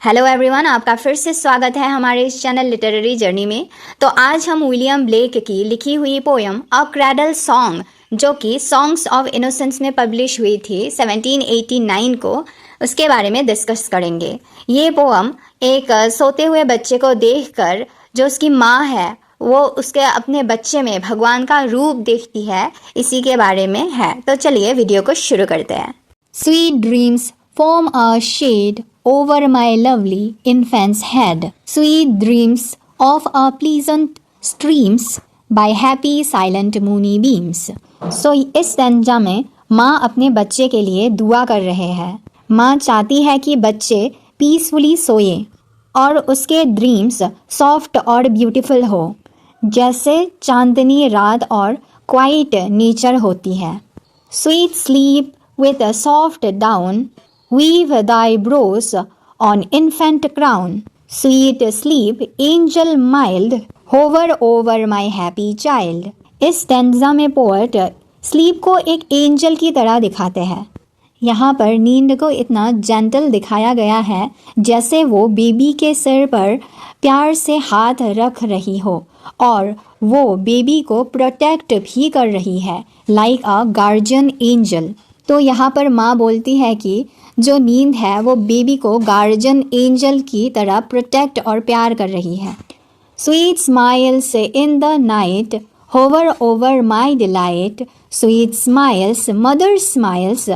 Hello everyone, आपका फिर से स्वागत है हमारे इस चैनल लिटरेरी जर्नी में। तो आज हम विलियम ब्लेक की लिखी हुई पोयम अ क्रैडल सॉन्ग, जो कि सॉन्ग्स ऑफ इनोसेंस में पब्लिश हुई थी 1789 को, उसके बारे में डिस्कस करेंगे। ये पोयम एक सोते हुए बच्चे को देखकर जो उसकी माँ है वो उसके अपने बच्चे में भगवान का रूप देखती है, इसी के बारे में है। तो चलिए वीडियो को शुरू करते हैं। Sweet dreams form a shade over my lovely infant's head. Sweet dreams of a pleasant streams by happy silent moony beams. So इस तंजा में माँ अपने बच्चे के लिए दुआ कर रहे हैं। माँ चाहती है कि बच्चे पीसफुली सोए और उसके ड्रीम्स सॉफ्ट और ब्यूटीफुल हो, जैसे चांदनी रात और क्वाइट नेचर होती है। Sweet sleep with a soft down, weave thy brows on infant crown. Sweet sleep, angel mild, hover over my happy child. इस स्टैंजा में पोएट स्लीप को एक एंजल की तरह दिखाते हैं। यहाँ पर नींद को इतना जेंटल दिखाया गया है जैसे वो बेबी के सिर पर प्यार से हाथ रख रही हो और वो बेबी को प्रोटेक्ट भी कर रही है, लाइक अ गार्जियन एंजल। तो यहाँ पर माँ बोलती है कि जो नींद है वो बेबी को गार्जियन एंजल की तरह प्रोटेक्ट और प्यार कर रही है। Sweet smiles in the night hover over my delight, sweet smiles mother smiles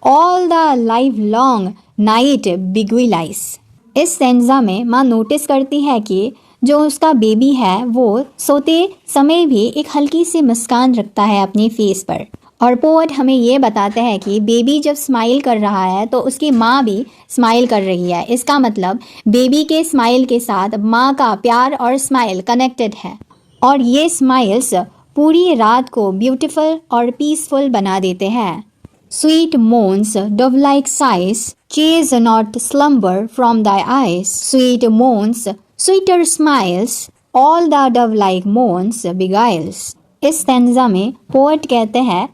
all the life long night beguiles. इस स्टेंजा में माँ नोटिस करती है कि जो उसका बेबी है वो सोते समय भी एक हल्की सी मुस्कान रखता है अपनी फेस पर। और पोएट हमें ये बताते हैं कि बेबी जब स्माइल कर रहा है तो उसकी माँ भी स्माइल कर रही है। इसका मतलब बेबी के स्माइल के साथ माँ का प्यार और स्माइल कनेक्टेड है और ये स्माइल्स पूरी रात को ब्यूटीफुल और पीसफुल बना देते हैं। Sweet moans dove like sighs chase not slumber from thy eyes, sweet moans sweeter smiles all the dove like moans beguiles. इस स्टैंजा में पोएट कहते हैं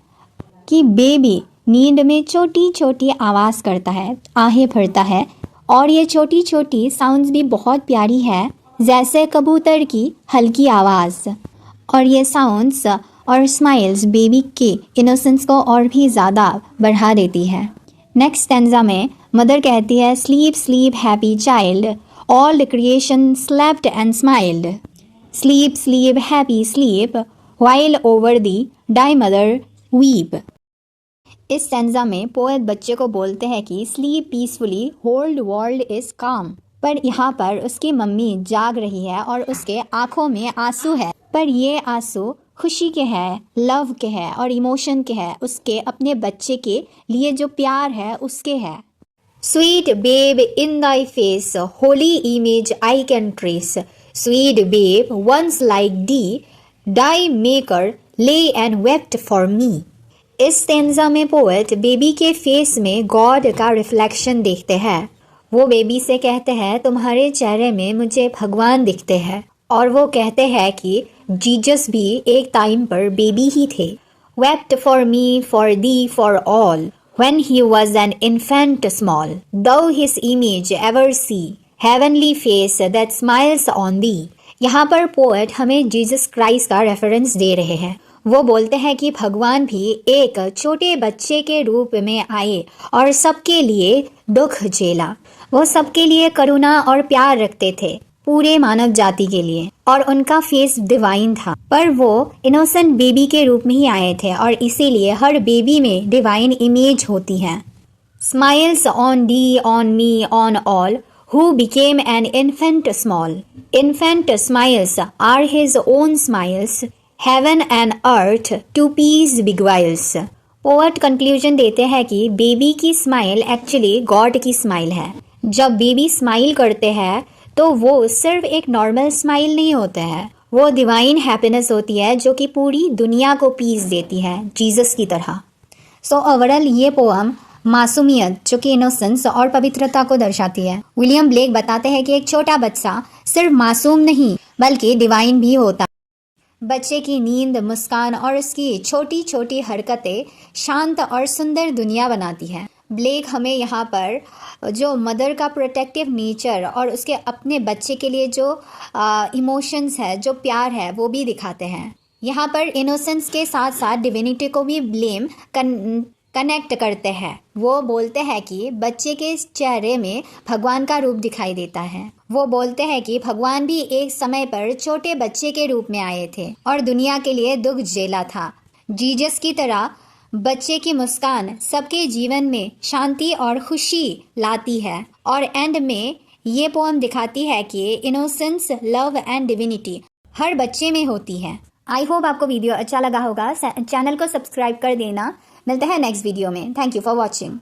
कि बेबी नींद में छोटी छोटी आवाज़ करता है, आहें भरता है और ये छोटी छोटी साउंड्स भी बहुत प्यारी है, जैसे कबूतर की हल्की आवाज़। और ये साउंड्स और स्माइल्स बेबी के इनोसेंस को और भी ज़्यादा बढ़ा देती है। नेक्स्ट स्टैंजा में मदर कहती है, sleep sleep happy child, all the creation slept and smiled, sleep sleep happy sleep while over thee thy mother weep. इस स्टैंजा में पोएट बच्चे को बोलते हैं कि sleep peacefully, whole world is calm. पर यहाँ पर उसकी मम्मी जाग रही है और उसके आंखों में आंसू है, पर ये आंसू खुशी के हैं, लव के हैं और इमोशन के हैं, उसके अपने बच्चे के लिए जो प्यार है उसके है। Sweet babe in thy face holy image I can trace, sweet babe once like thee thy maker lay and wept for me. इस स्टेंजा में पोएट बेबी के फेस में गॉड का रिफ्लेक्शन देखते हैं। वो बेबी से कहते हैं, तुम्हारे चेहरे में मुझे भगवान दिखते हैं। और वो कहते हैं कि जीसस भी एक टाइम पर बेबी ही थे। Wept for me for thee for all when he was an infant small, though his image ever see heavenly face that smiles on thee. यहाँ पर पोएट हमें जीसस क्राइस्ट का रेफरेंस दे रहे हैं। वो बोलते हैं कि भगवान भी एक छोटे बच्चे के रूप में आए और सबके लिए दुख झेला। वो सबके लिए करुणा और प्यार रखते थे, पूरे मानव जाति के लिए, और उनका फेस डिवाइन था। पर वो इनोसेंट बेबी के रूप में ही आए थे और इसीलिए हर बेबी में डिवाइन इमेज होती है। Smiles on the on me on all who became an infant small. Infant smiles are his own smiles, heaven and earth to peace beguiles. Poet conclusion देते हैं कि बेबी की स्माइल एक्चुअली गॉड की smile है। जब baby smile करते हैं तो वो सिर्फ एक नॉर्मल स्माइल नहीं होता है, वो डिवाइन हैप्पीनेस होती है जो कि पूरी दुनिया को पीस देती है, जीसस की तरह। सो ओवरऑल ये पोएम मासूमियत, जो कि इनोसेंस और पवित्रता को दर्शाती है। विलियम ब्लेक बताते हैं कि एक छोटा बच्चा सिर्फ मासूम नहीं बल्कि डिवाइन भी होता है। बच्चे की नींद, मुस्कान और उसकी छोटी छोटी हरकतें शांत और सुंदर दुनिया बनाती है। ब्लेक हमें यहाँ पर जो मदर का प्रोटेक्टिव नेचर और उसके अपने बच्चे के लिए जो इमोशंस है, जो प्यार है, वो भी दिखाते हैं। यहाँ पर इनोसेंस के साथ साथ डिविनिटी को भी ब्लेम कनेक्ट करते हैं। वो बोलते हैं कि बच्चे के चेहरे में भगवान का रूप दिखाई देता है। वो बोलते हैं कि भगवान भी एक समय पर छोटे बच्चे के रूप में आए थे और दुनिया के लिए दुख झेला था। जीसस की तरह बच्चे की मुस्कान सबके जीवन में शांति और खुशी लाती है। और एंड में ये पोएम दिखाती है कि इनोसेंस, लव एंड डिविनिटी हर बच्चे में होती है। आई होप आपको वीडियो अच्छा लगा होगा। चैनल को सब्सक्राइब कर देना। मिलते हैं नेक्स्ट वीडियो में। Thank you for watching.